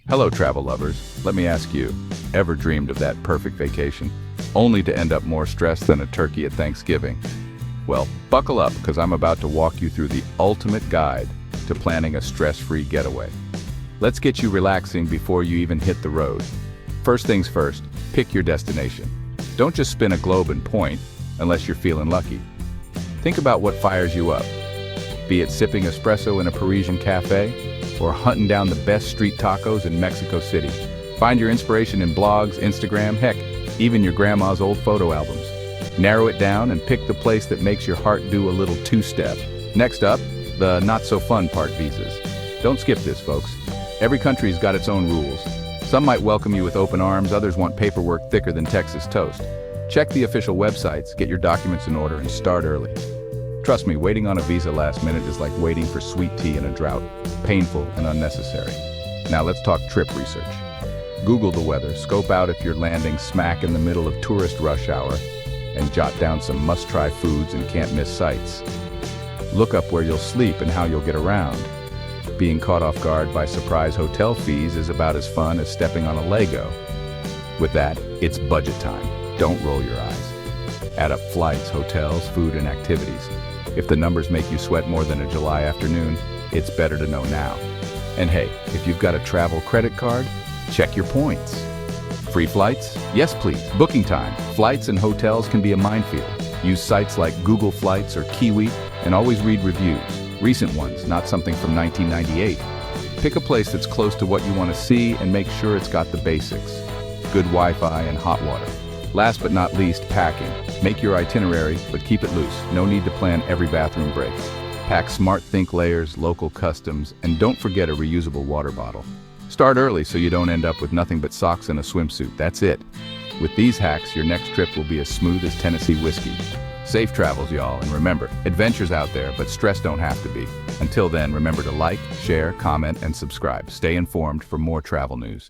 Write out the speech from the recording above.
Hello, travel lovers. Let me ask you, ever dreamed of that perfect vacation, only to end up more stressed than a turkey at Thanksgiving? Well, buckle up, because I'm about to walk you through the ultimate guide to planning a stress-free getaway. Let's get you relaxing before you even hit the road. First things first, pick your destination. Don't just spin a globe and point, unless you're feeling lucky. Think about what fires you up. Be it sipping espresso in a Parisian cafe, or hunting down the best street tacos in Mexico City. Find your inspiration in blogs, Instagram, heck, even your grandma's old photo albums. Narrow it down and pick the place that makes your heart do a little two-step. Next up, the not-so-fun part, visas. Don't skip this, folks. Every country's got its own rules. Some might welcome you with open arms, others want paperwork thicker than Texas toast. Check the official websites, get your documents in order, and start early. Trust me, waiting on a visa last minute is like waiting for sweet tea in a drought. Painful and unnecessary. Now let's talk trip research. Google the weather, scope out if you're landing smack in the middle of tourist rush hour, and jot down some must-try foods and can't-miss sights. Look up where you'll sleep and how you'll get around. Being caught off guard by surprise hotel fees is about as fun as stepping on a Lego. With that, it's budget time. Don't roll your eyes. Add up flights, hotels, food, and activities. If the numbers make you sweat more than a July afternoon, it's better to know now. And hey, if you've got a travel credit card, check your points. Free flights? Yes, please. Booking time. Flights and hotels can be a minefield. Use sites like Google Flights or Kiwi, and always read reviews. Recent ones, not something from 1998. Pick a place that's close to what you want to see and make sure it's got the basics. Good Wi-Fi and hot water. Last but not least, packing. Make your itinerary, but keep it loose. No need to plan every bathroom break. Pack smart think layers, local customs, and don't forget a reusable water bottle. Start early so you don't end up with nothing but socks and a swimsuit. That's it. With these hacks, your next trip will be as smooth as Tennessee whiskey. Safe travels, y'all, and remember, adventure's out there, but stress don't have to be. Until then, remember to like, share, comment, and subscribe. Stay informed for more travel news.